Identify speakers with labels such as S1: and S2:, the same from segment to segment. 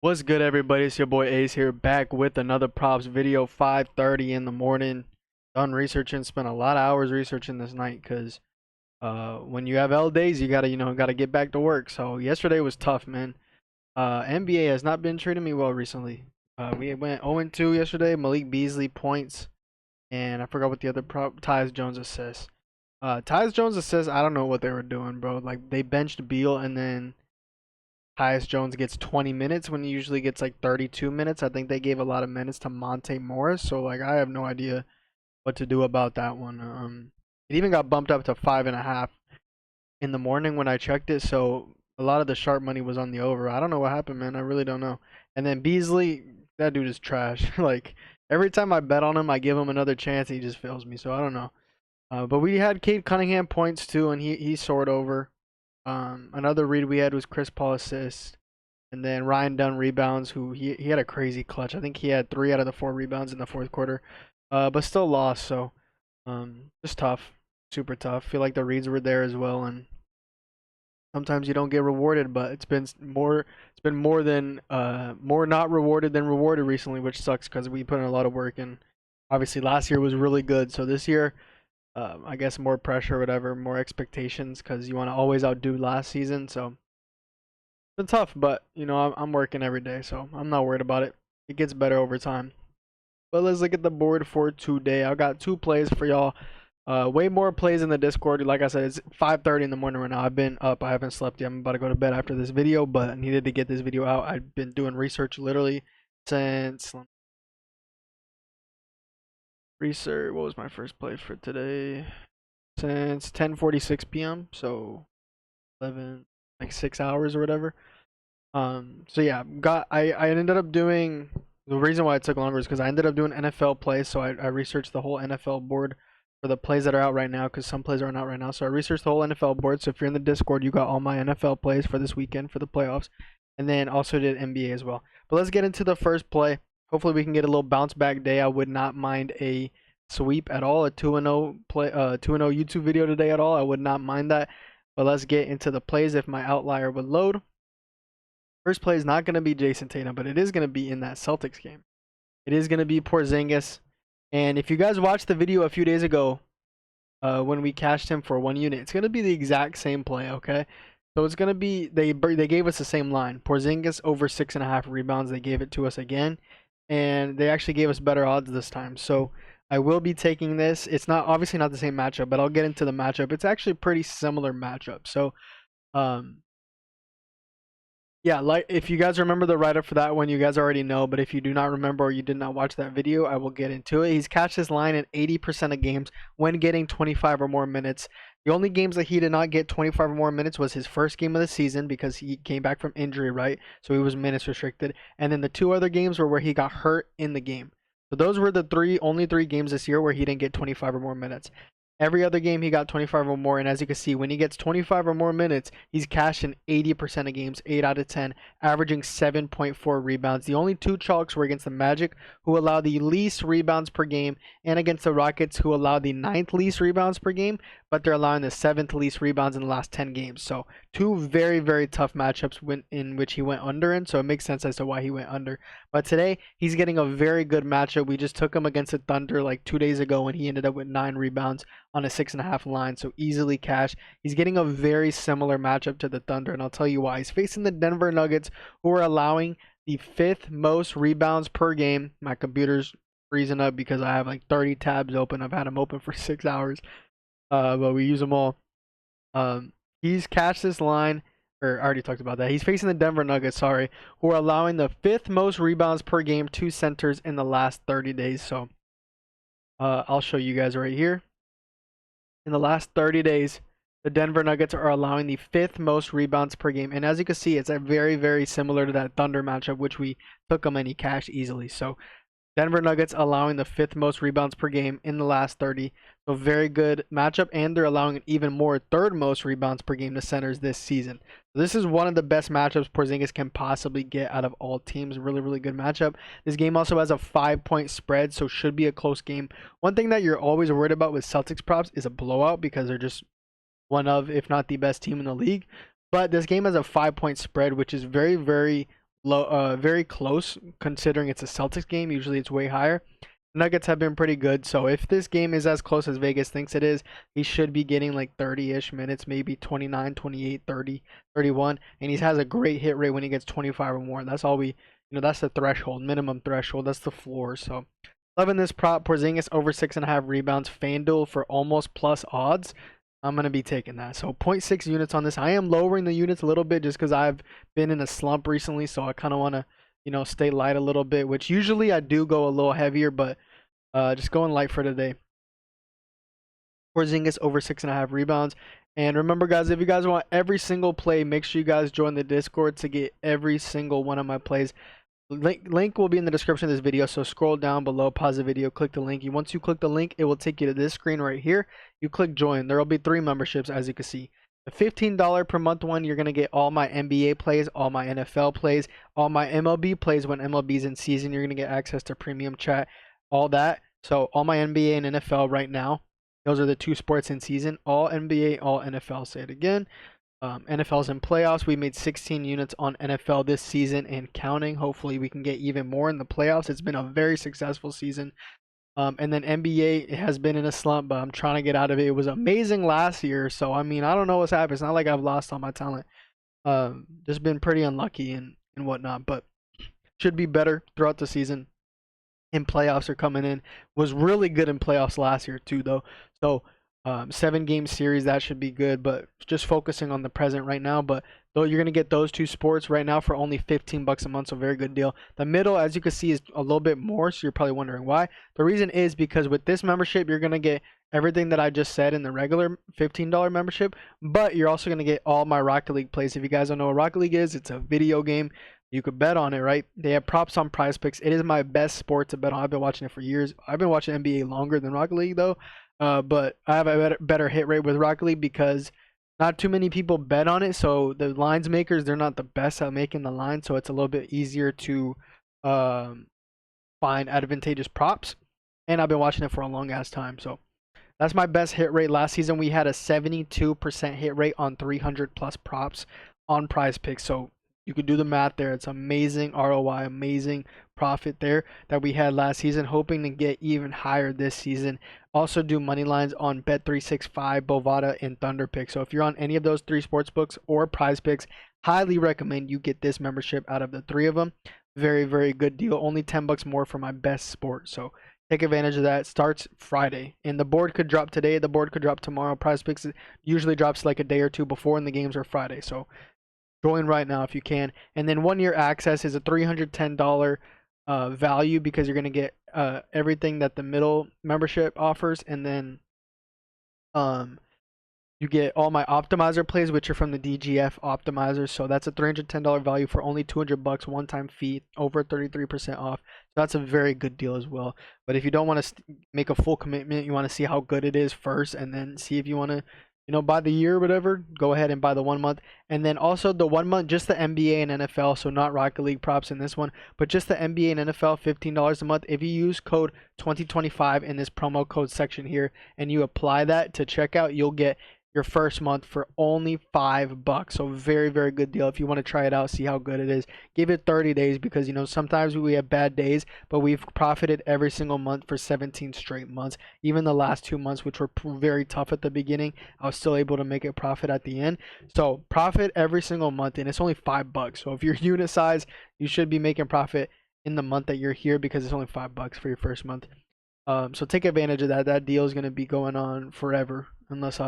S1: What's good, everybody? It's your boy Ace here, back with another props video. 5:30 in the morning. Done researching. Spent a lot of hours researching this night because when you have L days, you gotta get back to work. So yesterday was tough, man. NBA has not been treating me well recently. We went 0-2 yesterday. Malik Beasley points, and I forgot what the other prop. Tyus Jones assists. Tyus Jones assists. I don't know what they were doing, bro. Like they benched Beal and then Tyus Jones gets 20 minutes when he usually gets like 32 minutes. I think they gave a lot of minutes to Monte Morris, so like I have no idea what to do about that one. It even got bumped up to 5.5 in the morning when I checked it, so a lot of the sharp money was on the over. I don't know what happened, man. I really don't know. And then Beasley, that dude is trash. Like every time I bet on him, I give him another chance, he just fails me. So I don't know. But we had Cade Cunningham points too, and he soared over. Another read we had was Chris Paul assist, and then Ryan Dunn rebounds. Who he had a crazy clutch. I think he had 3 out of the 4 rebounds in the fourth quarter, but still lost. So just tough, super tough. Feel like the reads were there as well, and sometimes you don't get rewarded. But it's been more than more not rewarded than rewarded recently, which sucks because we put in a lot of work, and obviously last year was really good. So this year I guess more pressure, whatever, more expectations because you want to always outdo last season. So it's been tough, but I'm working every day, so I'm not worried about it. It gets better over time. But let's look at the board for today. I got 2 plays for y'all. Way more plays in the Discord. Like I said, it's 5:30 in the morning right now. I've been up. I haven't slept yet. I'm about to go to bed after this video, but I needed to get this video out. I've been doing research literally since research. What was my first play for today? Since 10:46 p.m. So 11, like 6 hours or whatever. So yeah, I ended up doing the reason why it took longer is because I ended up doing NFL plays. So I researched the whole NFL board for the plays that are out right now because some plays aren't out right now. So I researched the whole NFL board. So if you're in the Discord, you got all my NFL plays for this weekend for the playoffs, and then also did NBA as well. But let's get into the first play. Hopefully we can get a little bounce back day. I would not mind a sweep at all, a 2-0 play, 2-0 YouTube video today at all. I would not mind that. But let's get into the plays if my outlier would load. First play is not going to be Jason Tatum, but it is going to be in that Celtics game. It is going to be Porzingis. And if you guys watched the video a few days ago when we cashed him for 1 unit, it's going to be the exact same play, okay? So it's going to be, they gave us the same line. Porzingis over 6.5 rebounds. They gave it to us again. And they actually gave us better odds this time. So I will be taking this. It's not obviously not the same matchup, but I'll get into the matchup. It's actually a pretty similar matchup. So yeah, like if you guys remember the write-up for that one, you guys already know. But if you do not remember or you did not watch that video, I will get into it. He's catched his line in 80% of games when getting 25 or more minutes. The only games that he did not get 25 or more minutes was his first game of the season because he came back from injury, right? So he was minutes restricted. And then the 2 other games were where he got hurt in the game. So those were the only three games this year where he didn't get 25 or more minutes. Every other game he got 25 or more, and as you can see, when he gets 25 or more minutes, he's cashed in 80% of games, 8 out of 10, averaging 7.4 rebounds. The only 2 chalks were against the Magic, who allow the least rebounds per game, and against the Rockets, who allow the 9th least rebounds per game, but they're allowing the 7th least rebounds in the last 10 games. So 2 very, very tough matchups in which he went under in, so it makes sense as to why he went under. But today, he's getting a very good matchup. We just took him against the Thunder like 2 days ago, and he ended up with 9 rebounds on a 6.5 line, so easily cash. He's getting a very similar matchup to the Thunder, and I'll tell you why. He's facing the Denver Nuggets, who are allowing the 5th most rebounds per game. My computer's freezing up because I have like 30 tabs open. I've had them open for 6 hours, but we use them all. He's cashed this line, or I already talked about that. He's facing the Denver Nuggets, sorry, who are allowing the 5th most rebounds per game to centers in the last 30 days. So I'll show you guys right here. In the last 30 days, the Denver Nuggets are allowing the 5th most rebounds per game. And as you can see, it's a very, very similar to that Thunder matchup, which we took them and he cashed easily. So Denver Nuggets allowing the 5th most rebounds per game in the last 30. So very good matchup, and they're allowing an even more 3rd most rebounds per game to centers this season. So this is one of the best matchups Porzingis can possibly get out of all teams. Really, really good matchup. This game also has a 5-point spread, so should be a close game. One thing that you're always worried about with Celtics props is a blowout because they're just one of, if not the best team in the league. But this game has a 5-point spread, which is very, very very close considering it's a Celtics game. Usually it's way higher. Nuggets have been pretty good, so if this game is as close as Vegas thinks it is, he should be getting like 30-ish minutes, maybe 29, 28, 30, 31, and he has a great hit rate when he gets 25 or more. That's all that's the threshold, minimum threshold. That's the floor. So loving this prop. Porzingis over 6.5 rebounds. FanDuel for almost plus odds. I'm going to be taking that. So 0.6 units on this. I am lowering the units a little bit just because I've been in a slump recently. So I kind of want to, stay light a little bit, which usually I do go a little heavier, but just going light for today. Porzingis over 6.5 rebounds. And remember, guys, if you guys want every single play, make sure you guys join the Discord to get every single one of my plays. Link will be in the description of this video, so scroll down below, pause the video, click the link. Once you click the link, it will take you to this screen right here. You click join. There will be 3 memberships, as you can see. The $15 per month one, you're going to get all my NBA plays, all my NFL plays, all my MLB plays when MLB's in season. You're going to get access to premium chat, all that. So all my NBA and NFL right now, those are the 2 sports in season. All NBA, all NFL. Say it again. NFL's in playoffs. We made 16 units on NFL this season and counting. Hopefully we can get even more in the playoffs. It's been a very successful season. And then NBA has been in a slump, but I'm trying to get out of it. It was amazing last year. So, I mean, I don't know what's happened. It's not like I've lost all my talent. Just been pretty unlucky and whatnot, but should be better throughout the season. And playoffs are coming in. Was really good in playoffs last year too, though. So 7-game series, that should be good, but just focusing on the present right now. But though you're going to get those 2 sports right now for only $15 a month, so very good deal. The middle, as you can see, is a little bit more, so you're probably wondering why. The reason is because with this membership, you're going to get everything that I just said in the regular $15 membership, but you're also going to get all my Rocket League plays. If you guys don't know what Rocket League is, it's a video game. You could bet on it, right? They have props on Prize Picks. It is my best sport to bet on. I've been watching it for years. I've been watching NBA longer than Rocket League, though. But I have a better hit rate with Rocket League because not too many people bet on it. So the lines makers, they're not the best at making the line. So it's a little bit easier to find advantageous props. And I've been watching it for a long ass time. So that's my best hit rate. Last season, we had a 72% hit rate on 300 plus props on Prize Picks. So you could do the math there. It's amazing ROI, amazing profit there that we had last season, hoping to get even higher this season. Also do money lines on Bet365, Bovada, and Thunder Pick. So if you're on any of those 3 sports books or Prize Picks, highly recommend you get this membership out of the 3 of them. Very, very good deal. Only $10 more for my best sport. So take advantage of that. It starts Friday. And the board could drop today. The board could drop tomorrow. Prize Picks usually drops like a day or 2 before, and the games are Friday. So join right now if you can. And then 1-year access is a $310 value because you're going to get everything that the middle membership offers. And then you get all my optimizer plays, which are from the DGF optimizers. So that's a $310 value for only $200, one-time fee, over 33% off. So that's a very good deal as well. But if you don't want to make a full commitment, you want to see how good it is first, and then see if you want to, buy the year or whatever, go ahead and buy the 1 month. And then also the 1 month, just the NBA and NFL, so not Rocket League props in this one, but just the NBA and NFL, $15 a month. If you use code 2025 in this promo code section here and you apply that to checkout, you'll get your first month for only $5. So very, very good deal. If you want to try it out, see how good it is. Give it 30 days because, sometimes we have bad days, but we've profited every single month for 17 straight months. Even the last 2 months, which were very tough at the beginning, I was still able to make a profit at the end. So profit every single month, and it's only $5. So if you're unit size, you should be making profit in the month that you're here because it's only $5 for your first month. So take advantage of that. That deal is going to be going on forever unless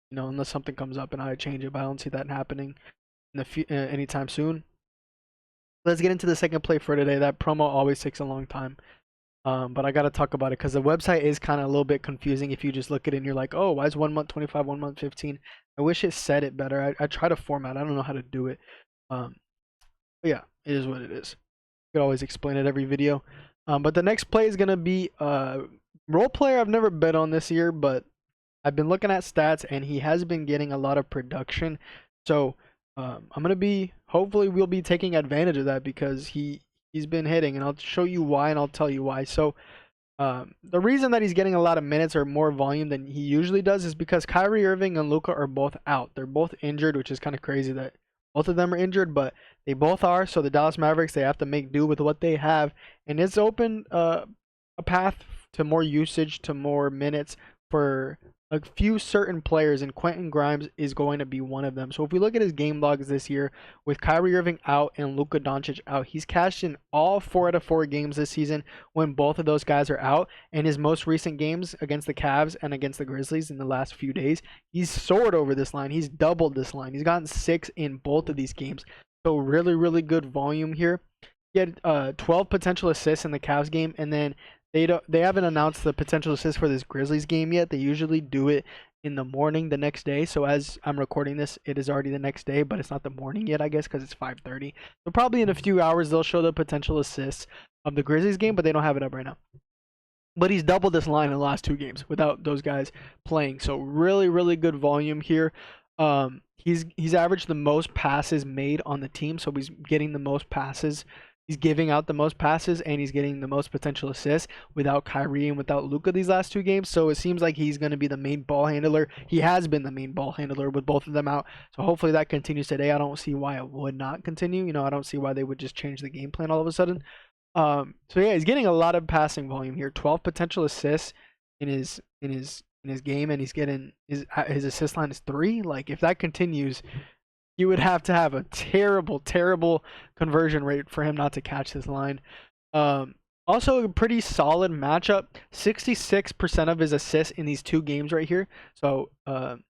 S1: unless something comes up and I change it, but I don't see that happening in the anytime soon. Let's get into the second play for today. That promo always takes a long time, but I gotta talk about it because the website is kind of a little bit confusing. If you just look at it and you're like, oh, why is 1 month 25, 1 month 15? I wish it said it better. I try to format. I don't know how to do it. But yeah, it is what it is. You could always explain it every video. But the next play is gonna be role player. I've never bet on this year, but I've been looking at stats and he has been getting a lot of production. So hopefully we'll be taking advantage of that because he's been hitting, and I'll show you why and I'll tell you why. So the reason that he's getting a lot of minutes or more volume than he usually does is because Kyrie Irving and Luka are both out. They're both injured, which is kind of crazy that both of them are injured, but they both are. So the Dallas Mavericks, they have to make do with what they have, and it's opened a path to more usage, to more minutes for a few certain players, and Quentin Grimes is going to be one of them. So if we look at his game logs this year, with Kyrie Irving out and Luka Doncic out, he's cashed in all 4 out of 4 games this season when both of those guys are out. And his most recent games against the Cavs and against the Grizzlies in the last few days, he's soared over this line. He's doubled this line. He's gotten 6 in both of these games. So really, really good volume here. He had 12 potential assists in the Cavs game, and then they haven't announced the potential assist for this Grizzlies game yet. They usually do it in the morning the next day. So as I'm recording this, it is already the next day, but it's not the morning yet, I guess, because it's 5:30. So probably in a few hours they'll show the potential assists of the Grizzlies game, but they don't have it up right now. But he's doubled this line in the last 2 games without those guys playing. So really, really good volume here. He's averaged the most passes made on the team, so he's getting the most passes. He's giving out the most passes, and he's getting the most potential assists without Kyrie and without Luka these last 2 games. So it seems like he's going to be the main ball handler. He has been the main ball handler with both of them out. So hopefully that continues today. I don't see why it would not continue. You know, I don't see why they would just change the game plan all of a sudden. So yeah, he's getting a lot of passing volume here. 12 potential assists in his game, and he's getting his assist line is 3. Like, if that continues, you would have to have a terrible, terrible conversion rate for him not to catch this line. Also, a pretty solid matchup. 66% of his assists in these 2 games right here. So, not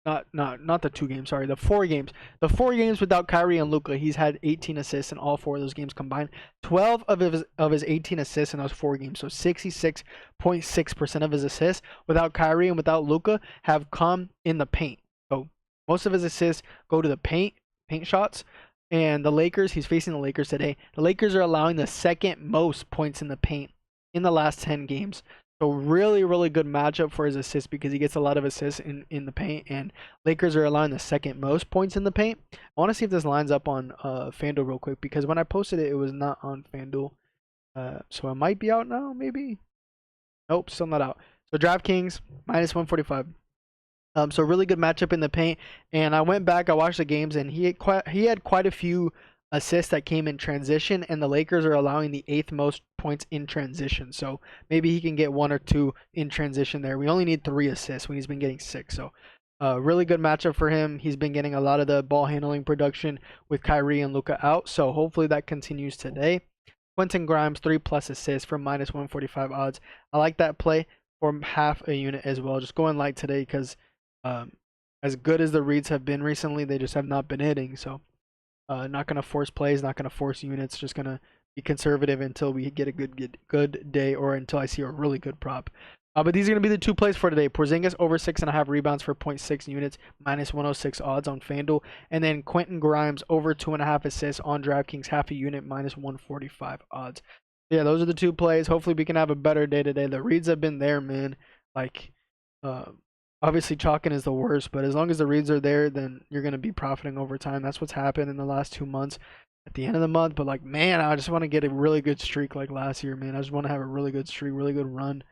S1: the 2 games. Sorry, the 4 games. The 4 games without Kyrie and Luka, he's had 18 assists in all 4 of those games combined. 12 of his 18 assists in those 4 games. So 66.6% of his assists without Kyrie and without Luka have come in the paint. So most of his assists go to the paint shots. And the Lakers, he's facing the Lakers today. The Lakers are allowing the 2nd most points in the paint in the last 10 games. So really, really good matchup for his assists because he gets a lot of assists in the paint. And Lakers are allowing the 2nd most points in the paint. I want to see if this lines up on FanDuel real quick, because when I posted it, it was not on FanDuel. So it might be out now, maybe. Nope, still not out. So DraftKings, -145. So really good matchup in the paint, and I went back, I watched the games, and he had quite a few assists that came in transition, and the Lakers are allowing the 8th most points in transition. So maybe he can get 1 or 2 in transition there. We only need 3 assists when he's been getting 6. So really good matchup for him. He's been getting a lot of the ball handling production with Kyrie and Luka out. So hopefully that continues today. Quentin Grimes, 3+ assists for -145 odds. I like that play for half a unit as well. Just going light today because as good as the reads have been recently, they just have not been hitting. So not going to force plays, not going to force units, just going to be conservative until we get a good day, or until I see a really good prop. But these are going to be the 2 plays for today. Porzingis over 6.5 rebounds for 0.6 units, -106 odds on FanDuel. And then Quentin Grimes over 2.5 assists on DraftKings, half a unit, -145 odds. Yeah, those are the 2 plays. Hopefully we can have a better day today. The reads have been there, man. Like, obviously, chalking is the worst, but as long as the reads are there, then you're going to be profiting over time. That's what's happened in the last 2 months at the end of the month. But, like, man, I just want to get a really good streak like last year, man. I just want to have a really good streak, really good run.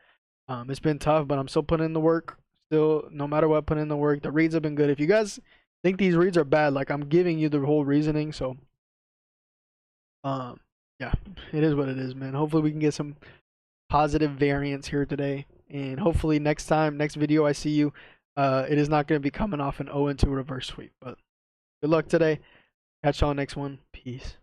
S1: It's been tough, but I'm still putting in the work. Still, no matter what, putting in the work. The reads have been good. If you guys think these reads are bad, like, I'm giving you the whole reasoning. So, yeah, it is what it is, man. Hopefully we can get some positive variance here today. And hopefully next video I see you, it is not going to be coming off an 0-2 reverse sweep. But good luck today. Catch y'all next one. Peace.